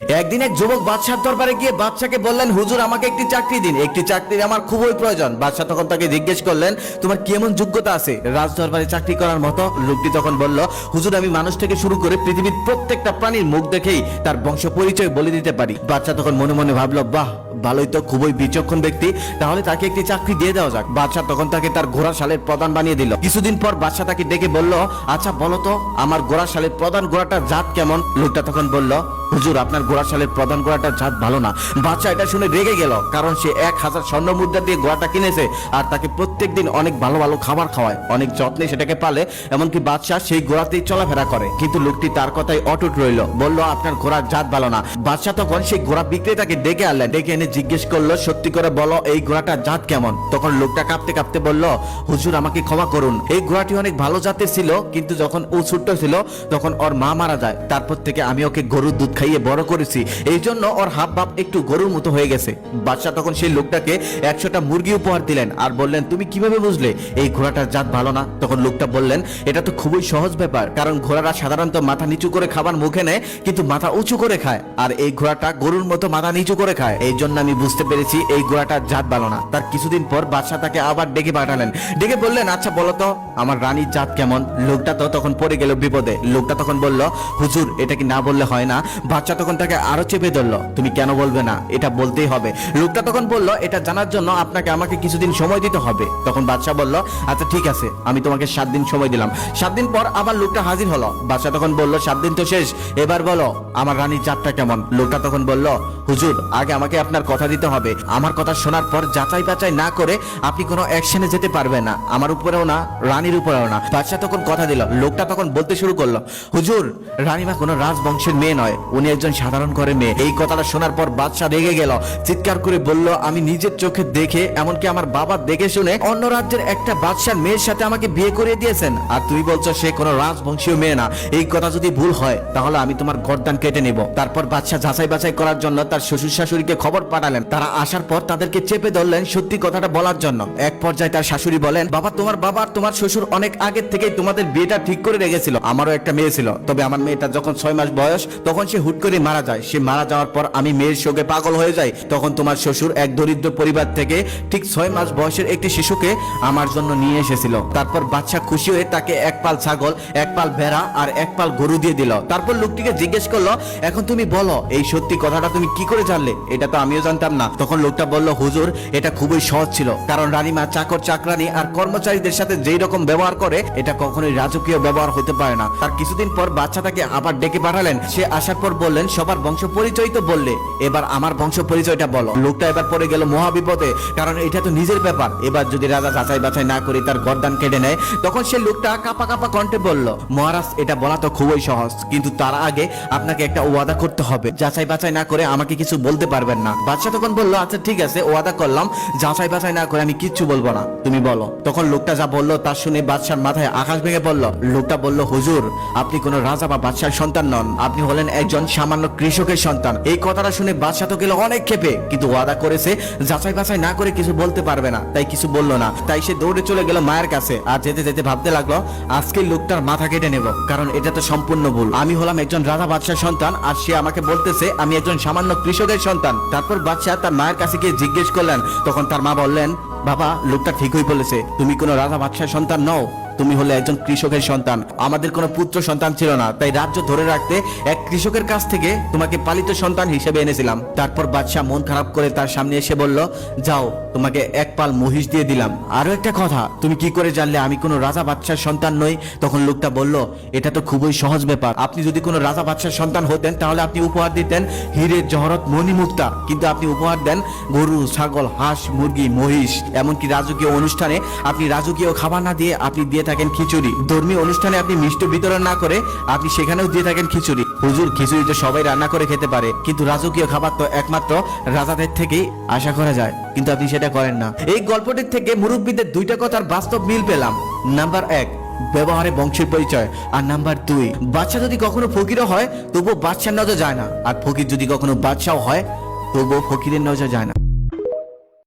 একদিন এক যুবক বাদশার দরবারে গিয়ে বাদশাকে বললেন, হুজুর আমাকে একটি চাকরি দিন, একটি চাকরির আমার খুবই প্রয়োজন। বাদশা তখন তাকে জিজ্ঞেস করলেন, তোমার কেমন যোগ্যতা আছে রাজ দরবারে চাকরি করার মতো? লোকটি তখন বলল, হুজুর আমি মানুষ থেকে শুরু করে পৃথিবীর প্রত্যেকটা প্রাণীর মুখ দেখেই তার বংশ পরিচয় বলে দিতে পারি। বাদশা তখন মনে মনে ভাবলো, বাহ ভালোই তো, খুবই বিচক্ষণ ব্যক্তি, তাহলে তাকে একটি চাকরি দিয়ে দেওয়া যাক। বাদশা তখন তাকে তার ঘোড়া শালের প্রধান বানিয়ে দিল। কিছুদিন পর বাদশা তাকে ডেকে বলল, আচ্ছা বলো তো আমার ঘোড়া শালের প্রধান ঘোড়াটার জাত কেমন? লোকটা তখন বলল, হুজুর আপনার ঘোড়া শালের প্রধান ঘোড়াটার জাত ভালো না। বাদশা এটা শুনে রেগে গেল, কারণ সে 1000 স্বর্ণ মুদ্রা দিয়ে ঘোড়াটা কিনেছে আর তাকে প্রত্যেকদিন অনেক ভালো ভালো খাবার খাওয়ায়, অনেক যত্নে সেটাকে পালে, এমনকি বাদশা সেই ঘোড়াতেই চলাফেরা করে। কিন্তু লোকটি তার কথাই অটুট রইল, বলল আপনার ঘোড়ার জাত ভালো না। বাদশা তখন সেই ঘোড়া বিক্রেতাকে ডেকে আনলেন, ডেকে এনে জিজ্ঞেস করলো, সত্যি করে বলো এই ঘোড়াটার জাত কেমন? তখন লোকটা কাঁপতে কাঁপতে বলল, হুজুর আমাকে ক্ষমা করুন, এই ঘোড়াটি অনেক ভালো জাতের ছিল, কিন্তু যখন ও ছোট্ট ছিল তখন ওর মা মারা যায়, তারপর থেকে আমি ওকে গরুর দুধ খাইয়ে বড় করেছি, এই জন্য ওর হাব ভাব একটু গরুর মতো হয়ে গেছে। বাদশা তখন সেই লোকটাকে 100টা মুরগি উপহার দিলেন আর বললেন, তুমি কিভাবে বুঝলে এই ঘোড়াটার জাত ভালো না? তখন লোকটা বললেন, এটা তো খুবই সহজ ব্যাপার, কারণ ঘোড়ারা সাধারণত মাথা নিচু করে খাবার মুখে নেয় কিন্তু মাথা উঁচু করে খায়, আর এই ঘোড়াটা গরুর মতো মাথা নিচু করে খায়, এই জন্য আমি বুঝতে পেরেছি এই ঘোড়াটার জাত ভালো না। তার কিছুদিন পর বাদশা তাকে আবার ডেকে পাঠালেন, ডেকে বললেন, আচ্ছা বলো তো আমার রানীর জাত কেমন? লোকটা তো তখন পড়ে গেল বিপদে। লোকটা তখন বলল, হুজুর এটা কি না বললে হয় না? বাদশা তখন তাকে আরো চেপে ধরলো, তুমি কেন বলবে না, এটা বলতেই হবে। লোকটা তখন বলল, এটা জানার জন্য আপনাকে আমাকে কিছুদিন সময় দিতে হবে। তখন বাদশা বলল, আচ্ছা ঠিক আছে, আমি তোমাকে 7 দিন সময় দিলাম। 7 দিন পর আবার লোকটা হাজির হলো। বাদশা তখন বলল, 7 দিন তো শেষ, এবার বলো আমার রানীর জাতটা কেমন? লোকটা তখন বলল, হুজুর আগে আমাকে আপনার কথা দিতে হবে, আমার কথা শোনার পর যাচাই বাছাই না করে আপনি কোনো অ্যাকশনে যেতে পারবেন না, আমার উপরেও না রানীর উপরেও না। বাদশা তখন কথা দিল। লোকটা তখন বলতে শুরু করলো, হুজুর রানীমা কোনো রাজবংশের মেয়ে নয়, উনি একজন সাধারণ ঘরের মেয়ে। এই কথাটা শোনার পর বাদশা রেগে গেল, চিৎকার করে বলল, আমি নিজের চোখে দেখে, এমনকি আমার বাবা দেখে শুনে অন্য রাজ্যের একটা বাদশার মেয়ের সাথে আমাকে বিয়ে করিয়ে দিয়েছেন, আর তুই বলছো সে কোনো রাজবংশীয় মেয়ে না। এই কথা যদি ভুল হয় তাহলে আমি তোমার গর্দান কেটে নেব। তারপর বাদশা যাচাই বাছাই করার জন্য তার শ্বশুর শাশুড়িকে খবর পাঠালেন। তারা আসার পর তাদেরকে চেপে ধরলেন সত্যি কথাটা বলার জন্য। এক পর্যায়ে তার শাশুড়ি বলেন, বাবা তোমার বাবা আর তোমার শ্বশুর অনেক আগের থেকেই তোমাদের বিয়েটা ঠিক করে রেখেছিল। আমারও একটা মেয়ে ছিল, তবে আমার মেয়েটা যখন 6 মাস বয়স তখন সে হুট করে মারা যায়। সে মারা যাওয়ার পর আমি মেয়ের শোকে পাগল হয়ে যাই। তখন তোমার শ্বশুর এক দরিদ্র পরিবার থেকে ঠিক 6 মাস বয়সের একটি শিশুকে আমার জন্য নিয়ে এসেছিল। তারপর বাদশা খুশি হয়ে তাকে 1 পাল ছাগল, 1 পাল ভেড়া আর 1 পাল গরু দিয়ে দিল। তারপর লোকটিকে জিজ্ঞেস করলো, এখন তুমি বলো এই সত্যি কথাটা তুমি কি করে জানলে? এটা তো আমিও জানতাম না। তখন লোকটা বলল, হুজুর এটা খুবই সহজ ছিল, কারণ রানীমা চাকর চাকরানি আর কর্মচারীদের সাথে যেই রকম ব্যবহার করে এটা কখনোই রাজকীয় ব্যবহার হতে পারে না। তার কিছুদিন পর বাদশা তাকে আবার ডেকে পাঠালেন। সে আসার পর বললেন, সবার বংশ পরিচয় তো বললে, এবার আমার বংশ পরিচয়টা বলো। লোকটা এবার পড়ে গেল মহা বিপদে, কারণ এটা তো নিজের ব্যাপার। এবার যদি রাজা যাচাই বাছাই না করে তার গর্দান কেটে নেয়, তখন সে লোকটা কাঁপা কাঁপা কণ্ঠে বলল, মহারাজ এটা বলা তো খুবই সহজ, কিন্তু তার আগে আপনাকে একটা ওয়াদা করতে হবে, যাচাই বাছাই না করে আমাকে কিছু বলতে পারবেন না। বাদশা তখন বলল, আচ্ছা ঠিক আছে ওয়াদা করলাম, যাচাই বাছাই না করে আমি কিচ্ছু বলবো না, তুমি বলো। তখন লোকটা যা বলল তা শুনে বাদশার মাথায় আকাশ ভেঙে পড়ল। লোকটা বলল, হুজুর আপনি কোনো রাজা বা বাদশার সন্তান নন, আপনি হলেন একজন সামান্য কৃষকের সন্তান। এই কথাটা শুনে বাদশা তো গেল অনেক ক্ষেপে, কিন্তু ওয়াদা করেছে যাচাই বাছাই না করে কিছু বলতে পারবে না, তাই কিছু বললো না। তাই সে দৌড়ে চলে গেল মায়ের কাছে, আর যেতে যেতে ভাবতে লাগলো, আজকে লোকটার মাথা কেটে নেব, কারণ এটা তো সম্পূর্ণ ভুল। আমি হলাম একজন রাজা বাদশার সন্তান, আর সে আমাকে বলতেছে আমি একজন সামান্য কৃষকের সন্তান। তারপর বাদশা তার মায়ের কাছে গিয়ে জিজ্ঞেস করলেন। তখন তার মা বললেন, বাবা লোকটা ঠিকই বলেছে, তুমি কোনো রাজা বাদশার সন্তান নও, তুমি হলে একজন কৃষকের সন্তান। আমাদের কোনো পুত্র সন্তান ছিল না, তাই রাজ্য ধরে রাখতে এক কৃষকের কাছ থেকে তোমাকে পালিত সন্তান হিসেবে এনেছিলাম। তারপর বাদশা মন খারাপ করে তার সামনে এসে বলল, যাও তোমাকে 1 পাল মহিষ দিয়ে দিলাম। আরো একটা কথা, তুমি কি করে জানলে আমি কোনো রাজা বাদশার সন্তান নই? তখন লোকটা বলল, এটা তো খুবই সহজ ব্যাপার, আপনি যদি কোনো রাজা বাদশার সন্তান হতেন তাহলে আপনি উপহার দিতেন হীরে জহরত মণিমুক্তা, কিন্তু আপনি উপহার দেন গরু, ছাগল, হাঁস, মুরগি, মহিষ। এমনকি রাজকীয় অনুষ্ঠানে আপনি রাজকীয় খাবার না দিয়ে আপনি দিয়ে থাকেন খিচুড়ি। ধর্মীয় অনুষ্ঠানে আপনি মিষ্টি বিতরণ না করে আপনি সেখানেও দিয়ে থাকেন খিচুড়ি। হুজুর খিচুড়ি তো সবাই রান্না করে খেতে পারে, কিন্তু রাজকীয় খাবার তো একমাত্র রাজাদের থেকেই আশা করা যায়, কিন্তু আপনি সেটা করেন না। এই গল্পটির থেকে মুরব্বীদের 2টা কথার বাস্তব মিল পেলাম। নাম্বার 1, ব্যবহারে বংশের পরিচয়, আর নাম্বার 2, বাদশা যদি কখনো ফকিরও হয় তবুও বাদশার নজর যায় না, আর ফকির যদি কখনো বাদশাও হয় তবুও ফকিরের নজর যায় না।